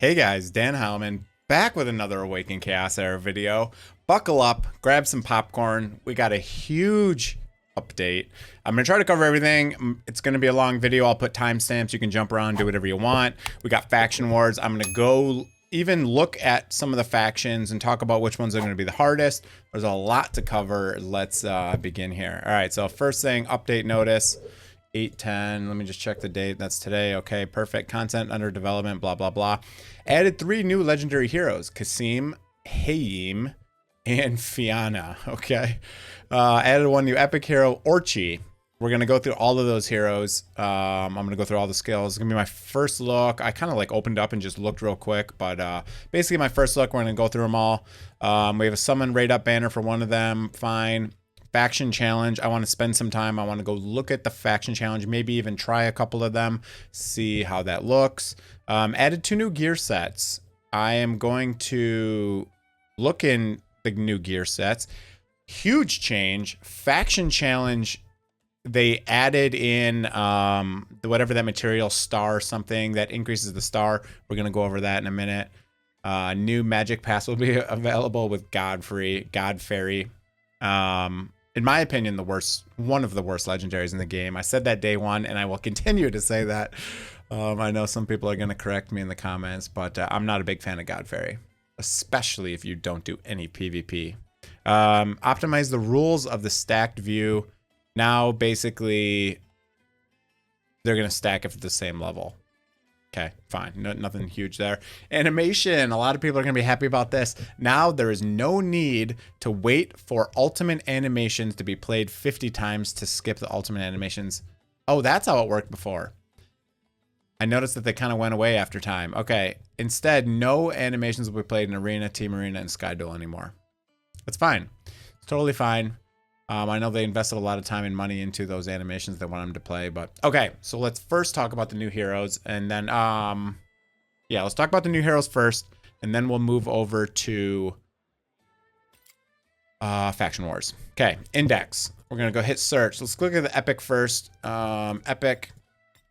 Hey guys, DanHeilman back with another Awaken Chaos Era video. Buckle up, grab some popcorn. We got a huge update. I'm going to try to cover everything. It's going to be a long video. I'll put timestamps. You can jump around, do whatever you want. We got faction wars. I'm going to go even look at some of the factions and talk about which ones are going to be the hardest. There's a lot to cover. Let's begin here. All right, so first thing, update notice. 8/10. Let me just check the date. That's today. Okay, perfect. Content under development, blah, blah, blah. Added 3 new legendary heroes, Kasim, Hayyim, and Fianna. Okay. Added 1 new epic hero, Orchii. We're going to go through all of those heroes. I'm going to go through all the skills. It's going to be my first look. I kind of like opened up and just looked real quick, but basically my first look, we're going to go through them all. We have a summon rate up banner for one of them. Fine. Faction challenge. I want to spend some time. I want to go look at the faction challenge, maybe even try a couple of them, see how that looks. Added 2 new gear sets. I am going to look in the new gear sets. Huge change. Faction challenge. They added in whatever that material, star something that increases the star. We're going to go over that in a minute. New magic pass will be available with God Fairy. In my opinion, one of the worst legendaries in the game. I said that day one, and I will continue to say that. I know some people are going to correct me in the comments, but I'm not a big fan of God Fairy, especially if you don't do any PvP. Optimize the rules of the stacked view. Now, basically, they're going to stack at the same level. Okay, fine. Nothing huge there. Animation. A lot of people are going to be happy about this. Now there is no need to wait for ultimate animations to be played 50 times to skip the ultimate animations. Oh, that's how it worked before. I noticed that they kind of went away after time. Okay, instead, no animations will be played in Arena, Team Arena, and Sky Duel anymore. That's fine. It's totally fine. I know they invested a lot of time and money into those animations they want them to play, but okay. So let's first talk about the new heroes, and then yeah, let's talk about the new heroes first, and then we'll move over to faction wars. Okay, index. We're gonna go hit search. Let's look at the epic first. Epic.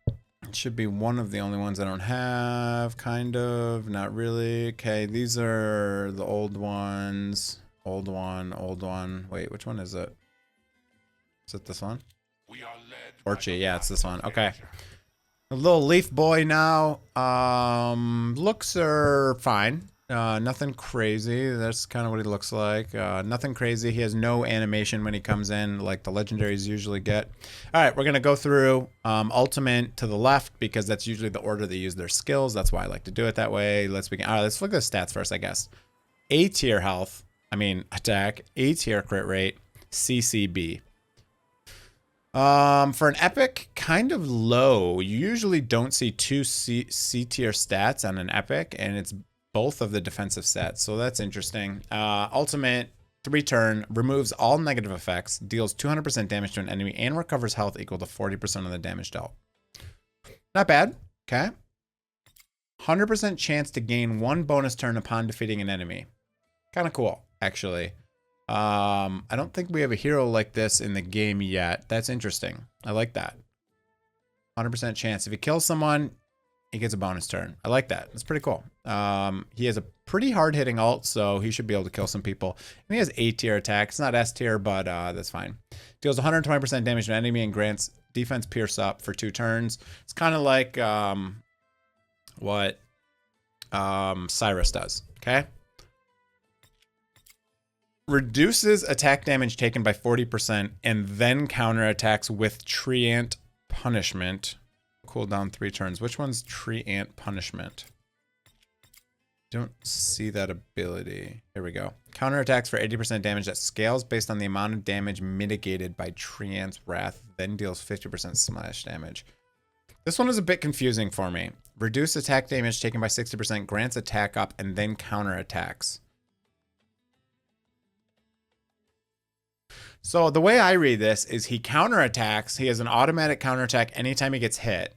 It should be one of the only ones I don't have. Kind of, not really. Okay, these are the old ones. Old one. Wait, which one is it? Is it this one? Orchii, yeah, it's this one. Okay. A little leaf boy now. Looks are fine. Nothing crazy. That's kind of what he looks like. Nothing crazy. He has no animation when he comes in like the legendaries usually get. All right, we're going to go through ultimate to the left because that's usually the order they use their skills. That's why I like to do it that way. Let's begin. All right, let's look at the stats first, I guess. A tier health. Attack, A tier crit rate, CCB. For an epic, kind of low. You usually don't see 2 C tier stats on an epic, and it's both of the defensive sets, so that's interesting. Ultimate, 3 turn, removes all negative effects, deals 200% damage to an enemy, and recovers health equal to 40% of the damage dealt. Not bad. Okay. 100% chance to gain 1 bonus turn upon defeating an enemy. Kind of cool, actually. I don't think we have a hero like this in the game yet. That's interesting. I like that. 100% chance. If he kills someone, he gets a bonus turn. I like that. That's pretty cool. He has a pretty hard-hitting ult, so he should be able to kill some people. And he has A tier attack. It's not S tier, but that's fine. Deals 120% damage to an enemy and grants defense pierce up for 2 turns. It's kind of like what Cyrus does. Okay. Reduces attack damage taken by 40% and then counterattacks with Tree Ant Punishment. Cooldown 3 turns. Which one's Tree Ant Punishment? Don't see that ability. Here we go. Counterattacks for 80% damage that scales based on the amount of damage mitigated by Tree Ant's Wrath, then deals 50% smash damage. This one is a bit confusing for me. Reduce attack damage taken by 60%, grants attack up, and then counterattacks. So the way I read this is he counterattacks. He has an automatic counterattack anytime he gets hit.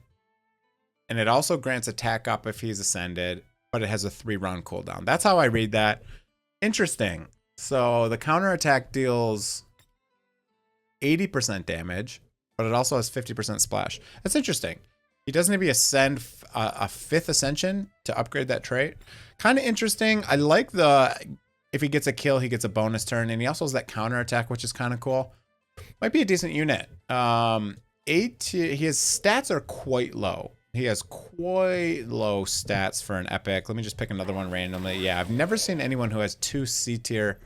And it also grants attack up if he's ascended, but it has a 3-round cooldown. That's how I read that. Interesting. So the counterattack deals 80% damage, but it also has 50% splash. That's interesting. He doesn't maybe ascend a 5th ascension to upgrade that trait. Kind of interesting. I like the, if he gets a kill, he gets a bonus turn. And he also has that counter attack, which is kind of cool. Might be a decent unit. His stats are quite low. He has quite low stats for an epic. Let me just pick another one randomly. Yeah, I've never seen anyone who has 2 C tier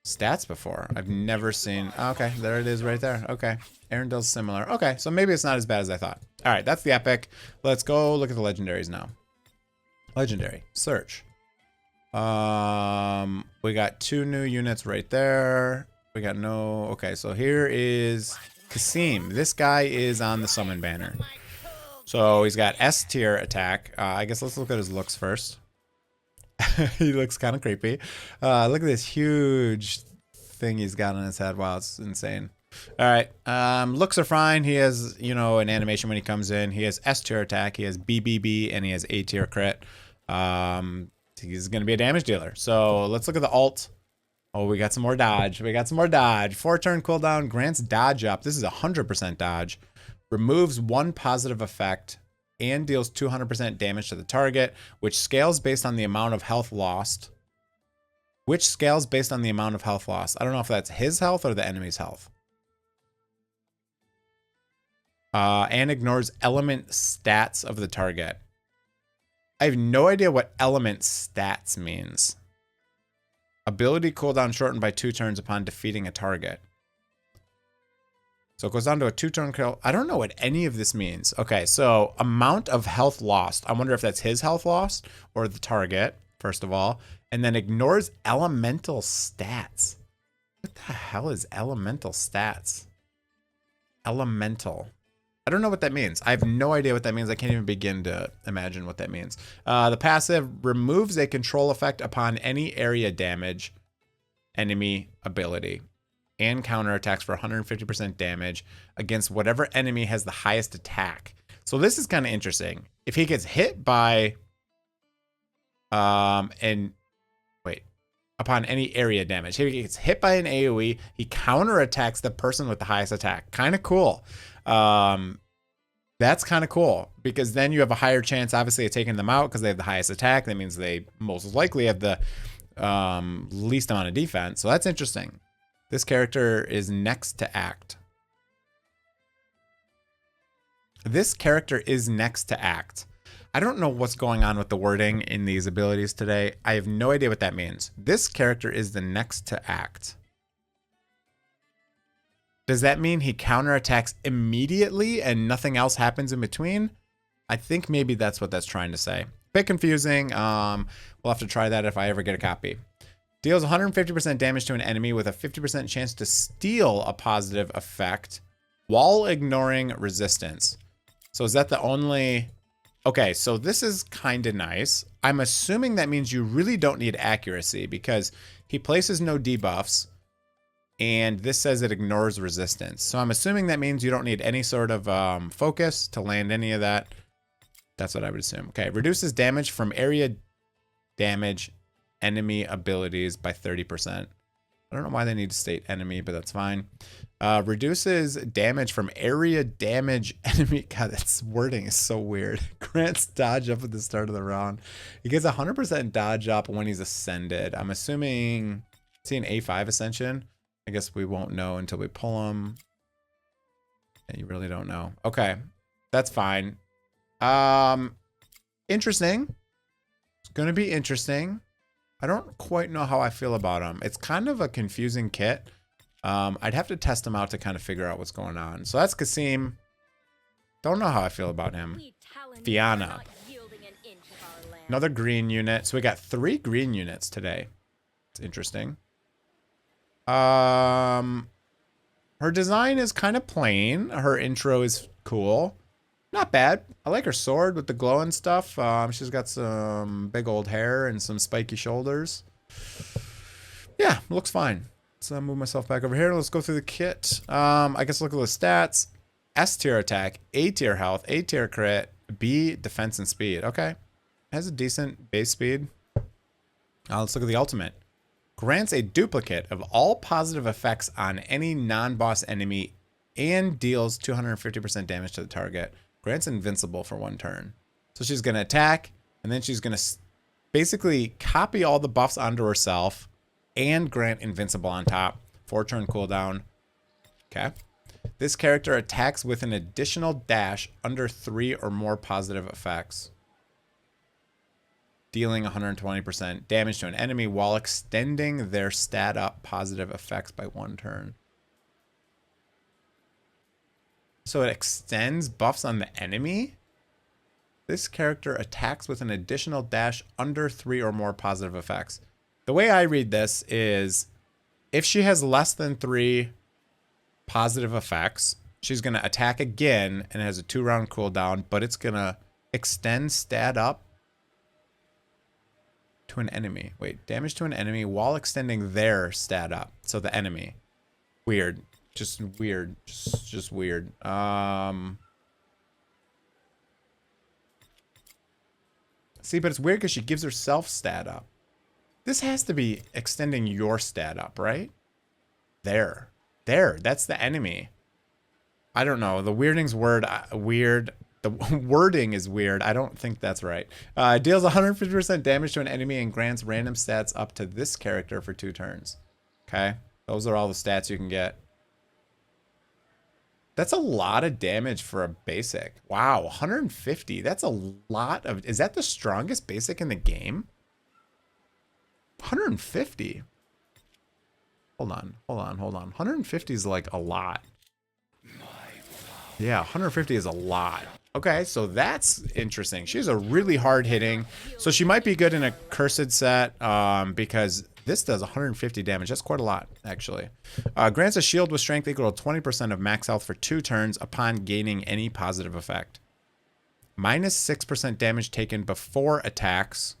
stats before. I've never seen. Okay, there it is right there. Okay, Arundel's similar. Okay, so maybe it's not as bad as I thought. All right, that's the epic. Let's go look at the legendaries now. Legendary search. We got 2 new units right there. We got no. Okay, so here is Kasim. This guy is on the summon banner. So he's got S tier attack. I guess let's look at his looks first. He looks kind of creepy. Look at this huge thing he's got on his head. Wow, it's insane. All right, looks are fine. He has, you know, an animation when he comes in. He has S tier attack. He has BBB, and he has A tier crit. He's gonna be a damage dealer. So let's look at the alt. Oh, we got some more dodge. We got some more dodge. 4-turn cooldown grants dodge up. This is 100% dodge. Removes 1 positive effect and deals 200% damage to the target, which scales based on the amount of health lost. Which scales based on the amount of health lost. I don't know if that's his health or the enemy's health. And ignores element stats of the target. I have no idea what element stats means. Ability cooldown shortened by 2 turns upon defeating a target. So it goes down to a 2-turn kill. I don't know what any of this means. Okay, so amount of health lost. I wonder if that's his health lost or the target, first of all. And then ignores elemental stats. What the hell is elemental stats? Elemental. I don't know what that means. I have no idea what that means. I can't even begin to imagine what that means. The passive removes a control effect upon any area damage enemy ability and counterattacks for 150% damage against whatever enemy has the highest attack. So this is kind of interesting. If he gets hit by upon any area damage. If he gets hit by an AoE, he counterattacks the person with the highest attack. Kind of cool. That's kind of cool because then you have a higher chance, obviously, of taking them out because they have the highest attack. That means they most likely have the least amount of defense. So that's interesting. This character is next to act. This character is next to act. I don't know what's going on with the wording in these abilities today. I have no idea what that means. This character is the next to act. Does that mean he counterattacks immediately and nothing else happens in between? I think maybe that's what that's trying to say. Bit confusing. We'll have to try that if I ever get a copy. Deals 150% damage to an enemy with a 50% chance to steal a positive effect while ignoring resistance. So is that the only... Okay, so this is kind of nice. I'm assuming that means you really don't need accuracy because he places no debuffs and this says it ignores resistance. So I'm assuming that means you don't need any sort of focus to land any of that. That's what I would assume. Okay, reduces damage from area damage enemy abilities by 30%. I don't know why they need to state enemy, but that's fine. Reduces damage from area damage enemy. God, that's wording is so weird. Grants dodge up at the start of the round. He gets 100% dodge up when he's ascended. I'm assuming, is he an A5 ascension? I guess we won't know until we pull him. And you really don't know. Okay, that's fine. Interesting. It's gonna be interesting. I don't quite know how I feel about him. It's kind of a confusing kit. I'd have to test him out to kind of figure out what's going on. So that's Kasim. Don't know how I feel about him. Fianna. Another green unit. So we got 3 green units today. It's interesting. Her design is kind of plain. Her intro is cool. Not bad. I like her sword with the glow and stuff. She's got some big old hair and some spiky shoulders. Yeah, looks fine. So move myself back over here. Let's go through the kit. I guess look at the stats. S tier attack, A tier health, A tier crit, B defense and speed. Okay. Has a decent base speed. Let's look at the ultimate. Grants a duplicate of all positive effects on any non-boss enemy and deals 250% damage to the target. Grant's invincible for 1 turn. So she's going to attack, and then she's going to basically copy all the buffs onto herself and grant invincible on top. 4-turn cooldown. Okay. This character attacks with an additional dash under 3 or more positive effects, dealing 120% damage to an enemy while extending their stat up positive effects by 1 turn. So it extends buffs on the enemy? This character attacks with an additional dash under 3 or more positive effects. The way I read this is if she has less than 3 positive effects, she's going to attack again and has a 2-round cooldown, but it's going to extend stat up to an enemy. Wait, damage to an enemy while extending their stat up. So the enemy. Weird. Just weird. Just weird. See, but it's weird because she gives herself stat up. This has to be extending your stat up, right? There. That's the enemy. I don't know. The weirding's weird. The wording is weird. I don't think that's right. Deals 150% damage to an enemy and grants random stats up to this character for 2 turns. Okay. Those are all the stats you can get. That's a lot of damage for a basic. Wow, 150. That's a lot of... Is that the strongest basic in the game? 150. Hold on. 150 is like a lot. Yeah, 150 is a lot. Okay, so that's interesting. She's a really hard hitting. So she might be good in a cursed set because this does 150 damage. That's quite a lot, actually. Grants a shield with strength equal to 20% of max health for 2 turns upon gaining any positive effect. Minus 6% damage taken before attacks.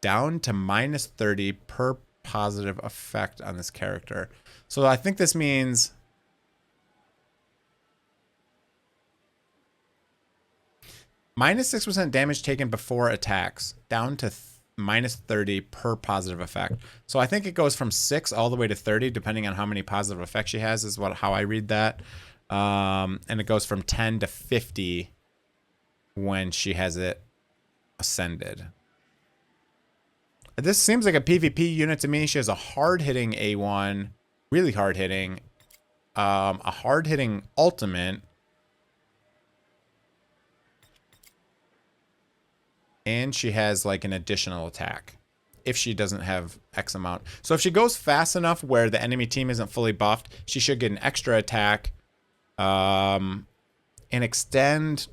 Down to minus 30 per positive effect on this character. So I think this means... minus 6% damage taken before attacks, down to minus 30 per positive effect. So I think it goes from 6 all the way to 30, depending on how many positive effects she has, is how I read that. And it goes from 10 to 50 when she has it ascended. This seems like a PvP unit to me. She has a hard-hitting A1, really hard-hitting, a hard-hitting ultimate, and she has like an additional attack if she doesn't have X amount. So if she goes fast enough where the enemy team isn't fully buffed, she should get an extra attack and extend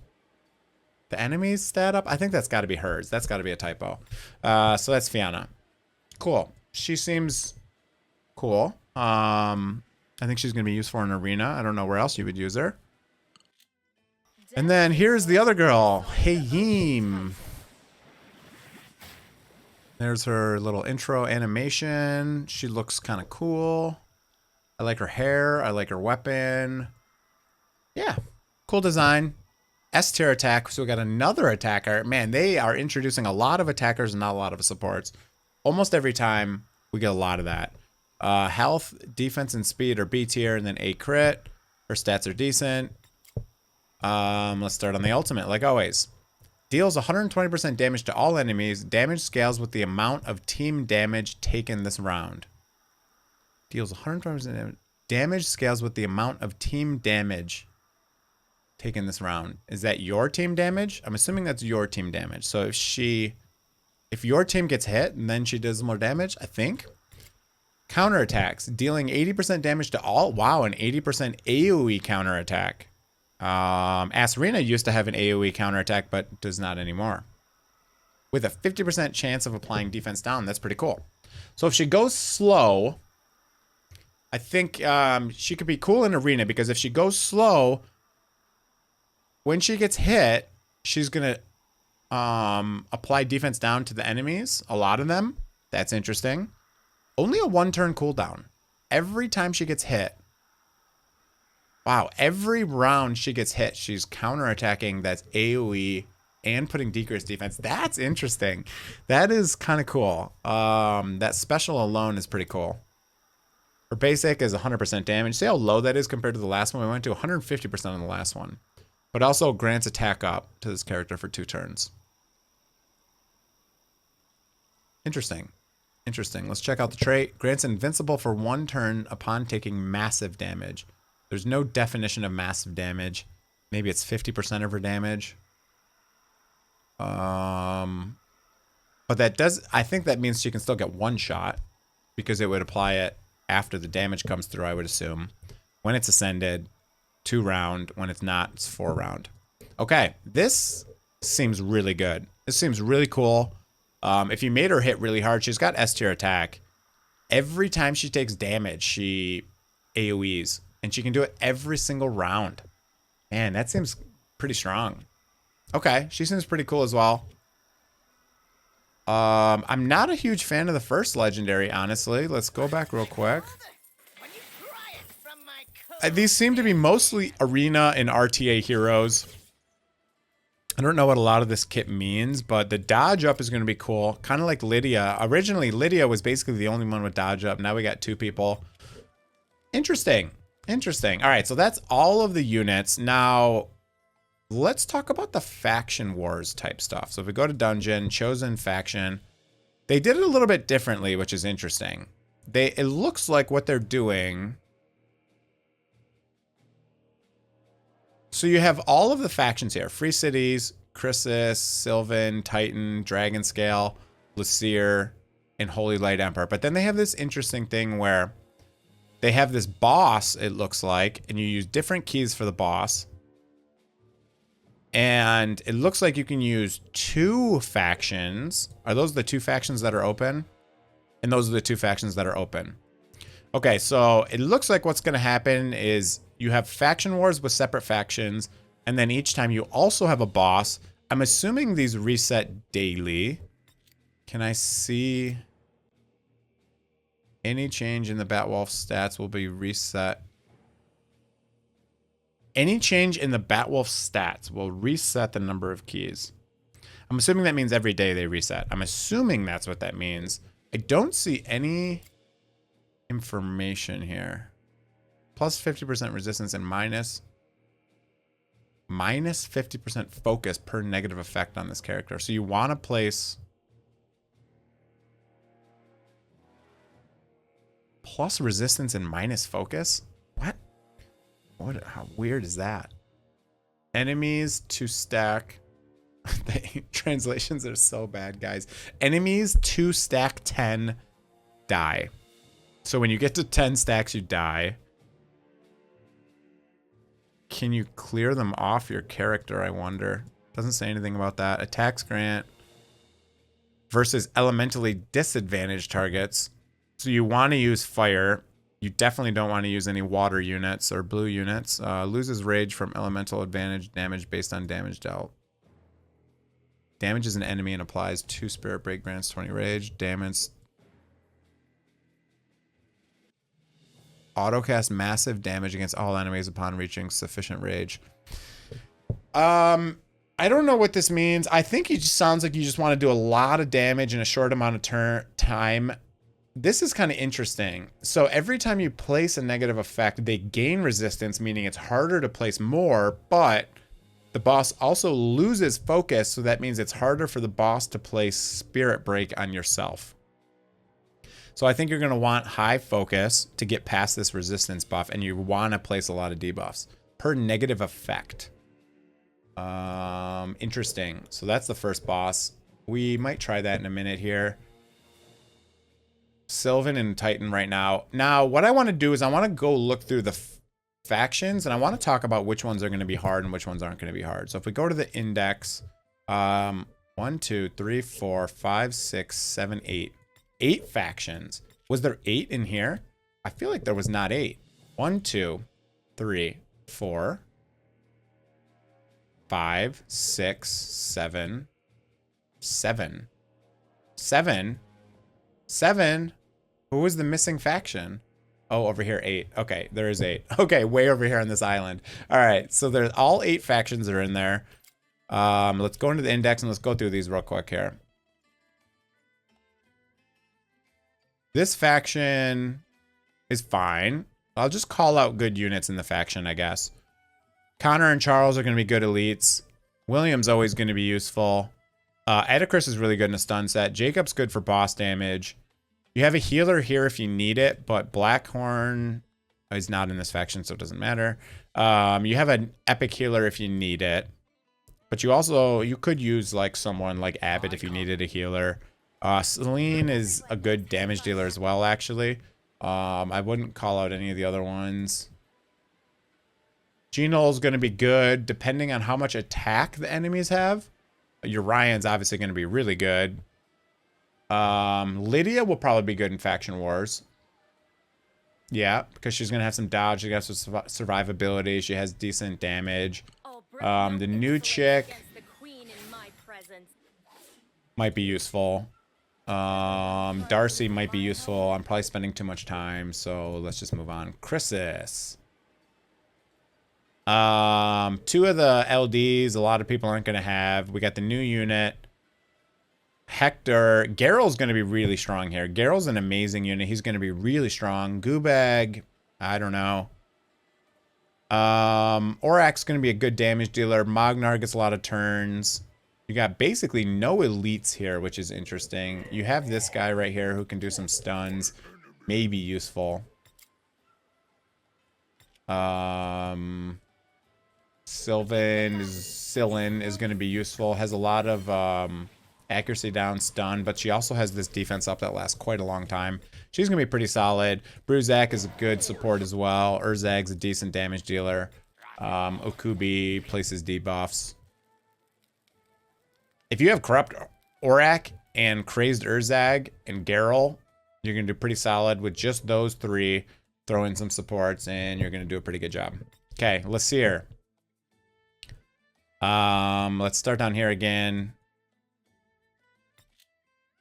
the enemy's stat up. I think that's got to be hers. That's got to be a typo. So that's Fianna. Cool. She seems cool. I think she's going to be used for an arena. I don't know where else you would use her. And then here's the other girl, Hayyim. There's her little intro animation. She looks kind of cool. I like her hair. I like her weapon. Yeah, cool design. S tier attack. So we got another attacker. Man, they are introducing a lot of attackers and not a lot of supports. Almost every time we get a lot of that. Health, defense, and speed are B tier, and then A crit. Her stats are decent. Let's start on the ultimate, like always. Deals 120% damage to all enemies. Damage scales with the amount of team damage taken this round. Deals 120% damage. Damage scales with the amount of team damage taken this round. Is that your team damage? I'm assuming that's your team damage. So if your team gets hit and then she does more damage, I think. Counterattacks, dealing 80% damage to all. Wow, an 80% AoE counterattack. Asarina used to have an AoE counterattack, but does not anymore. With a 50% chance of applying defense down. That's pretty cool. So if she goes slow, I think she could be cool in arena, because if she goes slow, when she gets hit, she's going to apply defense down to the enemies. A lot of them. That's interesting. Only a 1-turn cooldown. Every time she gets hit. Wow, every round she gets hit, she's counterattacking. That's AoE and putting decreased defense. That's interesting. That is kind of cool. That special alone is pretty cool. Her basic is 100% damage. See how low that is compared to the last one we went to? 150% on the last one. but also grants attack up to this character for 2 turns. Interesting. Interesting. Let's check out the trait. Grants invincible for 1 turn upon taking massive damage. There's no definition of massive damage. Maybe it's 50% of her damage. But that does, I think that means she can still get 1 shot because it would apply it after the damage comes through, I would assume. When it's ascended, 2 round. When it's not, it's 4 round. Okay, this seems really good. This seems really cool. If you made her hit really hard, she's got S tier attack. Every time she takes damage, she AoEs. And she can do it every single round. Man, that seems pretty strong. Okay, she seems pretty cool as well. I'm not a huge fan of the first legendary, honestly. Let's go back real quick. These seem to be mostly arena and RTA heroes. I don't know what a lot of this kit means, but the dodge up is going to be cool. Kind of like Lydia. Originally, Lydia was basically the only one with dodge up. Now we got 2 people. Interesting. Interesting. All right, so that's all of the units. Now, let's talk about the faction wars type stuff. So if we go to dungeon, chosen faction, they did it a little bit differently, which is interesting. It looks like what they're doing. So you have all of the factions here. Free Cities, Chrysis, Sylvan, Titan, Dragonscale, Lyseer, and Holy Light Emperor. But then they have this interesting thing where they have this boss, it looks like, and you use different keys for the boss. And it looks like you can use 2 factions. Are those the 2 factions that are open? And those are the 2 factions that are open. Okay, so it looks like what's going to happen is you have faction wars with separate factions, and then each time you also have a boss. I'm assuming these reset daily. Can I see any change in the Batwolf stats will be reset? Any change in the Batwolf stats will reset the number of keys. I'm assuming that means every day they reset. I'm assuming that's what that means. I don't see any information here. Plus 50% resistance and minus 50% focus per negative effect on this character. So you want to place plus resistance and minus focus? What? How weird is that? Enemies to stack. The translations are so bad, guys. Enemies to stack 10 die. So when you get to 10 stacks, you die. Can you clear them off your character, I wonder? Doesn't say anything about that. Attacks grant versus elementally disadvantaged targets. So you want to use fire. You definitely don't want to use any water units or blue units. Loses rage from elemental advantage damage based on damage dealt. Damages an enemy and applies 2 spirit break, grants 20 rage. Damage. Autocast massive damage against all enemies upon reaching sufficient rage. I don't know what this means. I think it just sounds like you just want to do a lot of damage in a short amount of time. This is kind of interesting. So every time you place a negative effect, they gain resistance, meaning it's harder to place more, but the boss also loses focus, so that means it's harder for the boss to place spirit break on yourself. So I think you're going to want high focus to get past this resistance buff, and you want to place a lot of debuffs per negative effect. Interesting. So that's the first boss. We might try that in a minute here. Sylvan and Titan right now. Now, what I want to do is I want to go look through the factions, and I want to talk about which ones are going to be hard and which ones aren't going to be hard. So if we go to the index, 1, 2, 3, 4, 5, 6, 7, 8. 8 factions. Was there 8 in here? I feel like there was not 8. 1, 2, 3, 4, 5, 6, 7, 7. 7? Who was the missing faction? Oh, over here, 8. Okay, there is 8. Okay, way over here on this island. All right, so there's all 8 factions are in there. Let's go into the index and let's go through these real quick here. This faction is fine. I'll just call out good units in the faction, I guess. Connor and Charles are going to be good elites. William's always going to be useful. Atticus is really good in a stun set. Jacob's good for boss damage. You have a healer here if you need it, but Blackhorn is not in this faction, so it doesn't matter. You have an epic healer if you need it. But you could use like someone like Abbott if you needed a healer. Celine is a good damage dealer as well, actually. I wouldn't call out any of the other ones. Geno's going to be good depending on how much attack the enemies have. Urion's obviously going to be really good. Lydia will probably be good in Faction Wars. Yeah, because she's going to have some dodge. She has some survivability. She has decent damage. The new chick might be useful. Darcy might be useful. I'm probably spending too much time, so let's just move on. Chrysis. Two of the LDs a lot of people aren't going to have. We got the new unit. Hector. Geralt's going to be really strong here. Geralt's an amazing unit. He's going to be really strong. Goobag, I don't know. Orak's going to be a good damage dealer. Magnar gets a lot of turns. You got basically no elites here, which is interesting. You have this guy right here who can do some stuns. Maybe useful. Sylvan is going to be useful. Has a lot of accuracy down, stun, but she also has this defense up that lasts quite a long time. She's going to be pretty solid. Bruzak is a good support as well. Urzag's a decent damage dealer. Okubi places debuffs. If you have Corrupt Orak and Crazed Urzag and Geralt, you're going to do pretty solid with just those three. Throw in some supports and you're going to do a pretty good job. Okay, Lasir. Let's start down here again.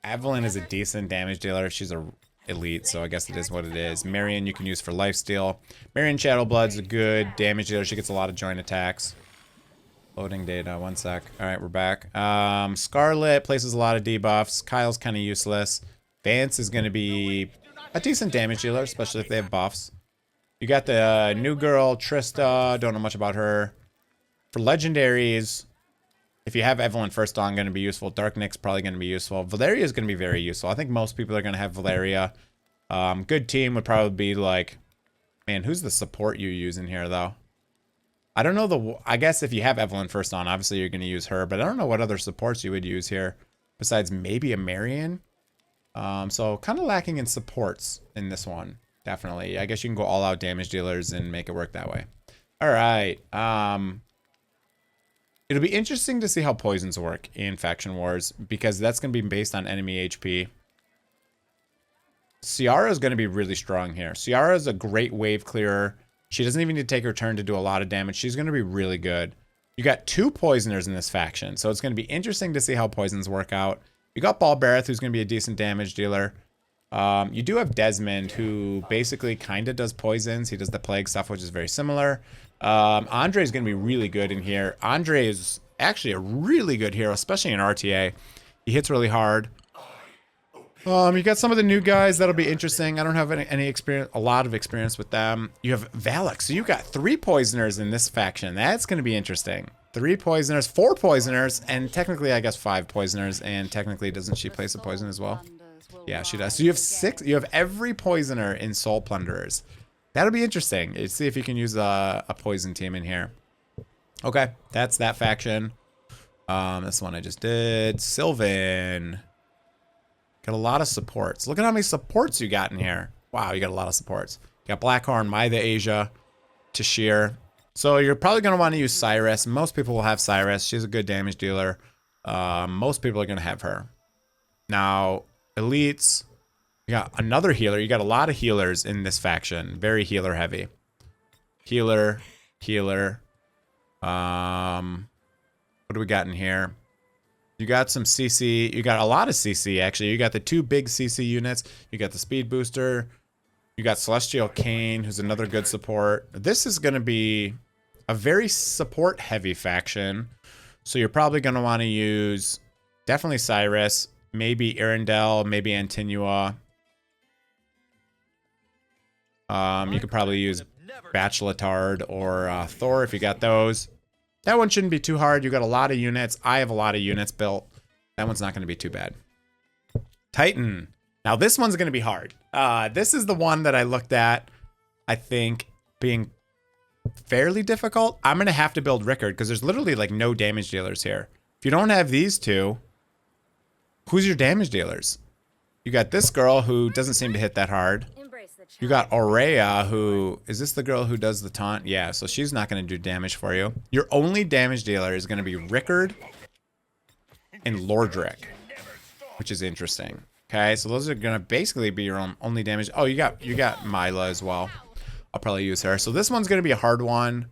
Evelyn is a decent damage dealer. She's a elite, so I guess it is what it is. Marion you can use for lifesteal. Marion Shadowblood's a good damage dealer. She gets a lot of joint attacks. Loading data, 1 sec. All right, we're back. Scarlet places a lot of debuffs. Kyle's kind of useless. Vance is going to be a decent damage dealer, especially if they have buffs. You got the new girl, Trista. Don't know much about her. For legendaries, if you have Evelyn first on, going to be useful. Dark Nick's probably going to be useful. Valeria is going to be very useful. I think most people are going to have Valeria. Good team would probably be like, man, who's the support you use in here though? I don't know I guess if you have Evelyn first on, obviously you're going to use her, but I don't know what other supports you would use here besides maybe a Marion. So kind of lacking in supports in this one. Definitely. I guess you can go all out damage dealers and make it work that way. All right. It'll be interesting to see how poisons work in Faction Wars because that's going to be based on enemy HP. Ciara is going to be really strong here. Ciara is a great wave clearer. She doesn't even need to take her turn to do a lot of damage. She's going to be really good. You got 2 poisoners in this faction, so it's going to be interesting to see how poisons work out. You got Balbareth, who's going to be a decent damage dealer. You do have Desmond, who basically kind of does poisons. He does the plague stuff, which is very similar. Andre is going to be really good in here. Andre is actually a really good hero, especially in RTA. He hits really hard. You got some of the new guys that'll be interesting. I don't have any experience, a lot of experience with them. You have Valak, so you got 3 poisoners in this faction. That's going to be interesting. 3 poisoners, 4 poisoners, and technically, I guess 5 poisoners. And technically, doesn't she place a poison as well? Yeah, she does. So you have 6. You have every poisoner in Soul Plunderers. That'll be interesting. Let's see if you can use a poison team in here. Okay, that's that faction. This one I just did. Sylvan. Got a lot of supports. Look at how many supports you got in here. Wow, you got a lot of supports. You got Blackhorn, Maida Asia, Tashir. So you're probably going to want to use Cyrus. Most people will have Cyrus. She's a good damage dealer. Most people are going to have her. Now, elites. You got another healer. You got a lot of healers in this faction. Very healer heavy. Healer. Healer. What do we got in here? You got some CC. You got a lot of CC, actually. You got the 2 big CC units. You got the Speed Booster. You got Celestial Kane, who's another good support. This is going to be a very support-heavy faction. So you're probably going to want to use definitely Cyrus, maybe Arendelle, maybe Antinua. You could probably use Bacheletard or Thor if you got those. That one shouldn't be too hard. You got a lot of units. I have a lot of units built. That one's not going to be too bad. Titan. Now this one's going to be hard. This is the one that I looked at, I think, being fairly difficult. I'm going to have to build Rickard because there's literally like no damage dealers here. If you don't have these two, who's your damage dealers? You got this girl who doesn't seem to hit that hard. You got Orchii, who... Is this the girl who does the taunt? Yeah, so she's not going to do damage for you. Your only damage dealer is going to be Rickard and Lordric, which is interesting. Okay, so those are going to basically be your only damage. Oh, you got Mila as well. I'll probably use her. So this one's going to be a hard one.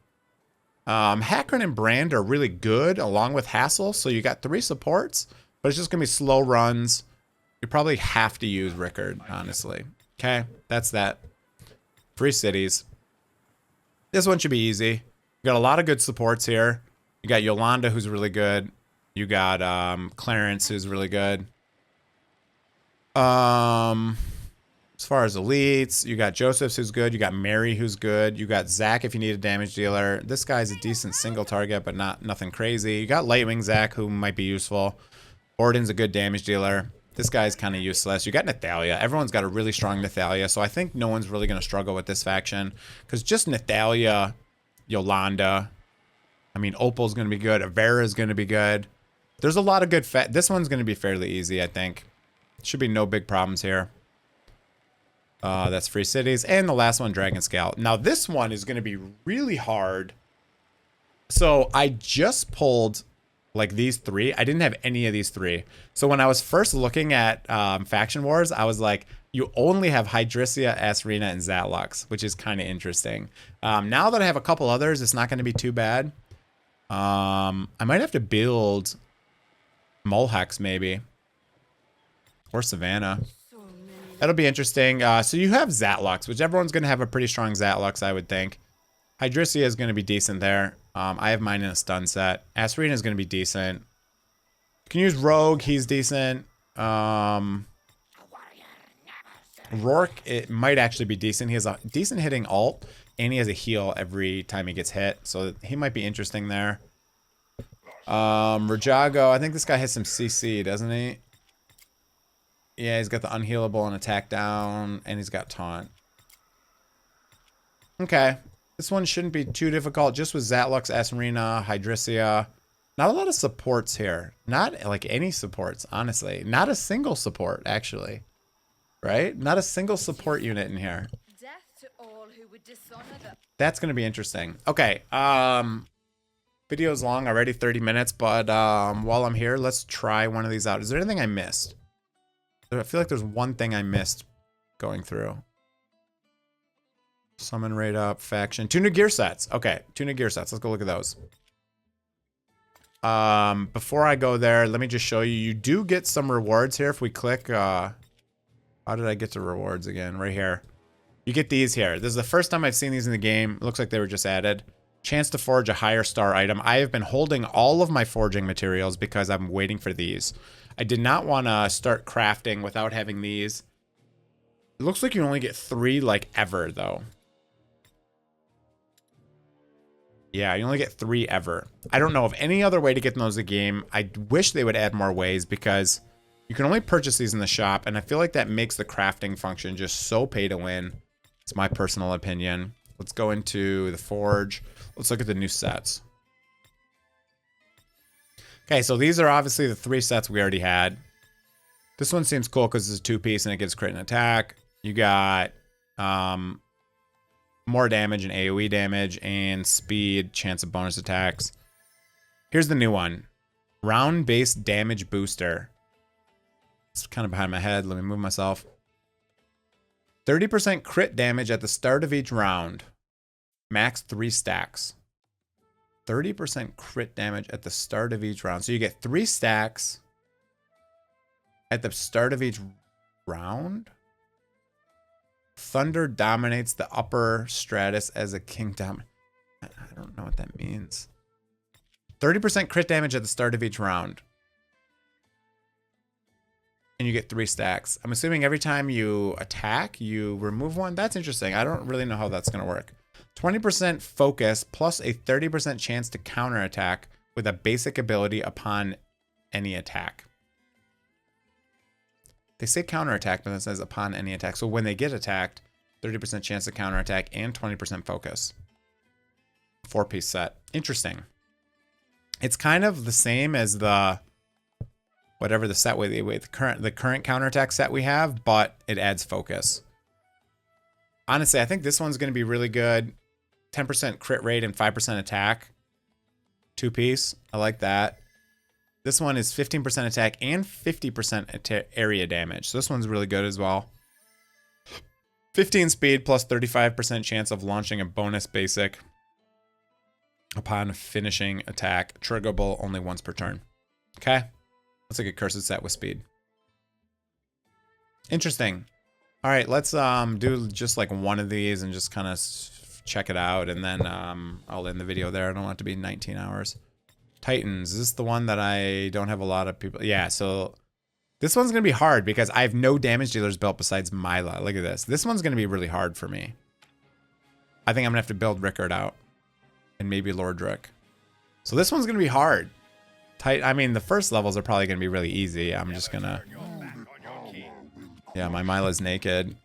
Hakron and Brand are really good along with Hassel. So you got 3 supports, but it's just going to be slow runs. You probably have to use Rickard, honestly. Okay, that's that. 3 cities. This one should be easy. You got a lot of good supports here. You got Yolanda, who's really good. You got Clarence, who's really good. As far as elites, you got Joseph's, who's good. You got Mary, who's good. You got Zach if you need a damage dealer. This guy's a decent single target, but nothing crazy. You got Lightwing Zach, who might be useful. Borden's a good damage dealer. This guy's kind of useless. You got Nathalia. Everyone's got a really strong Nathalia, so I think no one's really going to struggle with this faction. Because just Nathalia, Yolanda, I mean, Opal's going to be good. Avera's going to be good. There's a lot of good... This one's going to be fairly easy, I think. Should be no big problems here. That's 3 cities. And the last one, Dragon Scale. Now, this one is going to be really hard. So, I just pulled... like these 3. I didn't have any of these 3. So when I was first looking at Faction Wars, I was like, you only have Hydrisia, Asrina, and Zatlux, which is kind of interesting. Now that I have a couple others, it's not going to be too bad. I might have to build Mulhex maybe. Or Savannah. That'll be interesting. So you have Zatlux, which everyone's going to have a pretty strong Zatlux, I would think. Hydrisia is going to be decent there. I have mine in a stun set. Asrina is going to be decent. You can use Rogue. He's decent. Rourke, it might actually be decent. He has a decent hitting ult, and he has a heal every time he gets hit. So he might be interesting there. Rajago, I think this guy has some CC, doesn't he? Yeah, he's got the unhealable and attack down, and he's got taunt. Okay. This one shouldn't be too difficult. Just with Zatlux, Asrina, Hydrisia. Not a lot of supports here. Not like any supports, honestly. Not a single support, actually. Right? Not a single support unit in here. That's going to be interesting. Okay. Video's long already, 30 minutes. But while I'm here, let's try one of these out. Is there anything I missed? I feel like there's one thing I missed going through. Summon rate up, faction. 2 new gear sets. Okay, 2 new gear sets. Let's go look at those. Before I go there, let me just show you. You do get some rewards here if we click. How did I get to rewards again? Right here. You get these here. This is the first time I've seen these in the game. It looks like they were just added. Chance to forge a higher star item. I have been holding all of my forging materials because I'm waiting for these. I did not want to start crafting without having these. It looks like you only get 3 like ever though. Yeah, you only get 3 ever. I don't know of any other way to get those in the game. I wish they would add more ways because you can only purchase these in the shop, and I feel like that makes the crafting function just so pay to win. It's my personal opinion. Let's go into the forge. Let's look at the new sets. Okay, so these are obviously the 3 sets we already had. This one seems cool because it's a 2-piece and it gives crit and attack. You got more damage and AoE damage and speed, chance of bonus attacks. Here's the new one. Round-based damage booster. It's kind of behind my head. Let me move myself. 30% crit damage at the start of each round. Max 3 stacks. 30% crit damage at the start of each round. So you get 3 stacks at the start of each round. Thunder dominates the upper stratus as a king dominant. I don't know what that means. 30% crit damage at the start of each round. And you get 3 stacks. I'm assuming every time you attack, you remove 1. That's interesting. I don't really know how that's going to work. 20% focus plus a 30% chance to counterattack with a basic ability upon any attack. They say counterattack, but it says upon any attack. So when they get attacked, 30% chance to counterattack and 20% focus. 4-piece set. Interesting. It's kind of the same as the whatever the set with the current counterattack set we have, but it adds focus. Honestly, I think this one's going to be really good. 10% crit rate and 5% attack. 2-piece. I like that. This one is 15% attack and 50% area damage. So this one's really good as well. 15 speed plus 35% chance of launching a bonus basic upon finishing attack. Triggerable only once per turn. Okay. That's like a cursed set with speed. Interesting. All right, let's do just like one of these and just kind of check it out, and then I'll end the video there. I don't want it to be 19 hours. Titans. Is this the one that I don't have a lot of people? Yeah, so this one's going to be hard because I have no damage dealers built besides Mila. Look at this. This one's going to be really hard for me. I think I'm going to have to build Rickard out. And maybe Lordrick. So this one's going to be hard. I mean, the first levels are probably going to be really easy. I'm just going to... Yeah, my Mila's naked.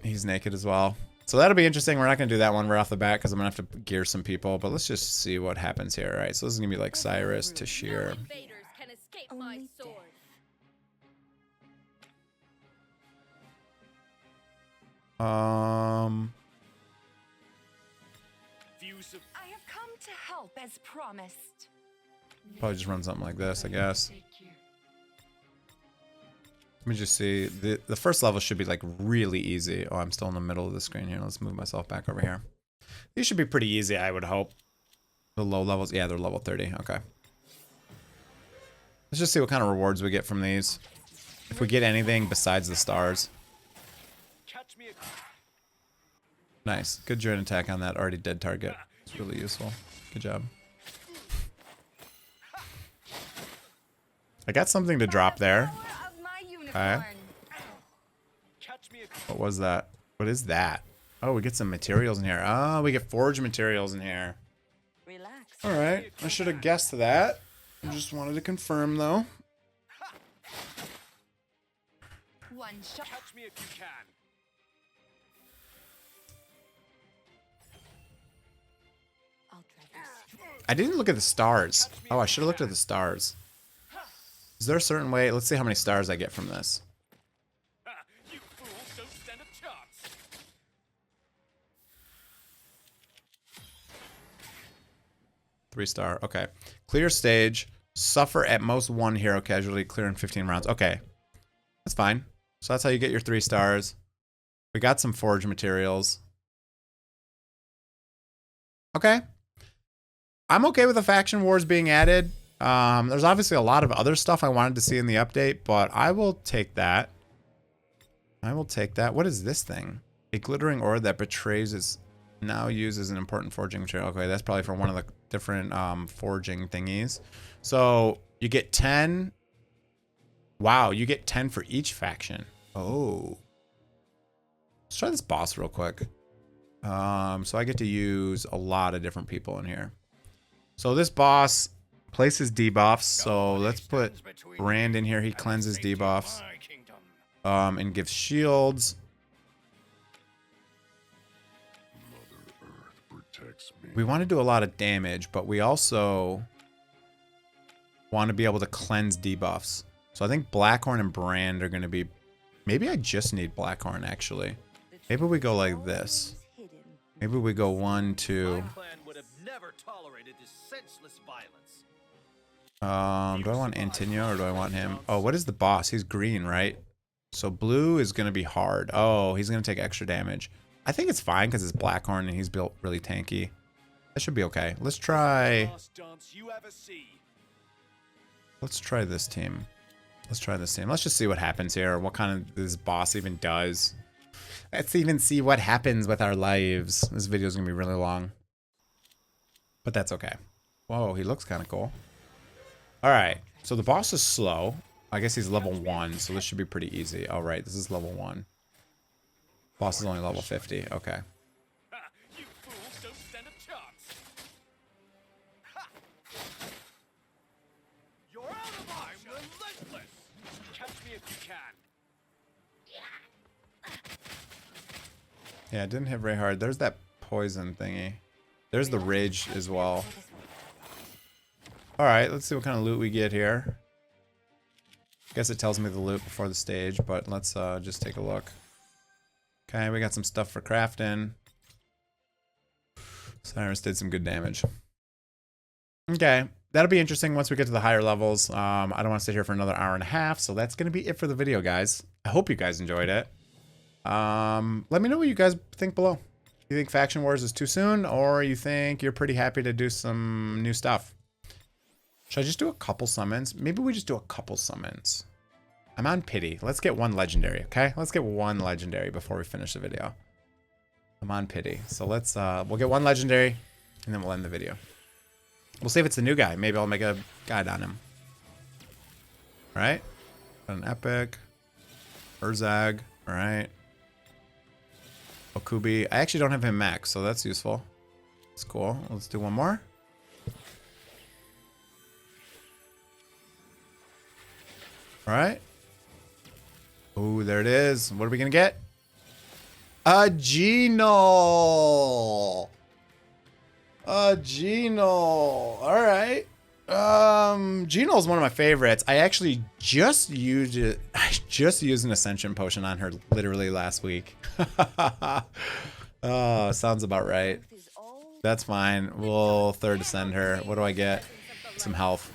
He's naked as well. So that'll be interesting. We're not going to do that one right off the bat because I'm going to have to gear some people. But let's just see what happens here. All right, so this is going to be like Cyrus, Tashir. I have come to help as promised. Probably just run something like this, I guess. Let me just see. The first level should be like really easy. Oh, I'm still in the middle of the screen here. Let's move myself back over here. These should be pretty easy, I would hope. The low levels, yeah, they're level 30. Okay. Let's just see what kind of rewards we get from these. If we get anything besides the stars. Nice. Good drone attack on that already dead target. It's really useful. Good job. I got something to drop there. Okay. What was that? What is that? Oh, we get some materials in here. Oh, we get forge materials in here. Alright. I should have guessed that. I just wanted to confirm, though. One shot. Catch me if you can. I didn't look at the stars. Oh, I should have looked at the stars. Is there a certain way? Let's see how many stars I get from this. You fools don't stand a chance. 3-star. Okay. Clear stage. Suffer at most 1 hero casualty. Clear in 15 rounds. Okay. That's fine. So that's how you get your 3 stars. We got some forge materials. Okay. I'm okay with the faction wars being added. There's obviously a lot of other stuff I wanted to see in the update, but I will take that. I will take that. What is this thing? A glittering ore that betrays is now used as an important forging material. Okay, that's probably for one of the different forging thingies. So you get 10. Wow, you get 10 for each faction. Oh. Let's try this boss real quick. So I get to use a lot of different people in here. So this boss places debuffs. So let's put Brand in here. He cleanses debuffs. And gives shields. We want to do a lot of damage, but we also want to be able to cleanse debuffs. So I think Blackhorn and Brand are going to be... Maybe I just need Blackhorn, actually. Maybe we go like this. Maybe we go 1, 2... do I want Antonio or do I want him? Oh, what is the boss? He's green, right? So blue is going to be hard. Oh, he's going to take extra damage. I think it's fine because it's Blackhorn and he's built really tanky. That should be okay. Let's try... Let's try this team. Let's try this team. Let's just see what happens here. What kind of this boss even does. Let's even see what happens with our lives. This video is going to be really long. But that's okay. Whoa, he looks kind of cool. Alright, so the boss is slow. I guess he's level 1, so this should be pretty easy. Alright, this is level 1. Boss is only level 50. Okay. Yeah, it didn't hit very hard. There's that poison thingy. There's the rage as well. Alright, let's see what kind of loot we get here. Guess it tells me the loot before the stage, but let's just take a look. Okay, we got some stuff for crafting. Cyrus did some good damage. Okay, that'll be interesting once we get to the higher levels. I don't want to sit here for another hour and a half, so that's going to be it for the video, guys. I hope you guys enjoyed it. Let me know what you guys think below. You think Faction Wars is too soon, or you think you're pretty happy to do some new stuff? Should I just do a couple summons? Maybe we just do a couple summons. I'm on pity. Let's get one legendary, okay? Let's get one legendary before we finish the video. I'm on pity. So let's, we'll get one legendary, and then we'll end the video. We'll see if it's the new guy. Maybe I'll make a guide on him. All right. Got an epic. Urzag. All right. Okubi. I actually don't have him max, so that's useful. That's cool. Let's do one more. All right. Oh, there it is. What are we going to get? A Geno. A Geno. All right. Geno is one of my favorites. I actually just used it. I just used an Ascension potion on her literally last week. Oh, sounds about right. That's fine. We'll third ascend her. What do I get? Some health.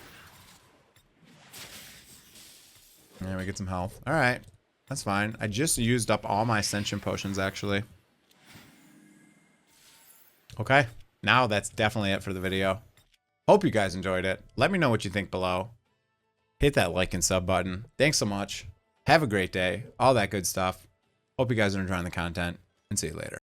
Yeah, we get some health. All right. That's fine. I just used up all my Ascension potions, actually. Okay. Now that's definitely it for the video. Hope you guys enjoyed it. Let me know what you think below. Hit that like and sub button. Thanks so much. Have a great day. All that good stuff. Hope you guys are enjoying the content, and see you later.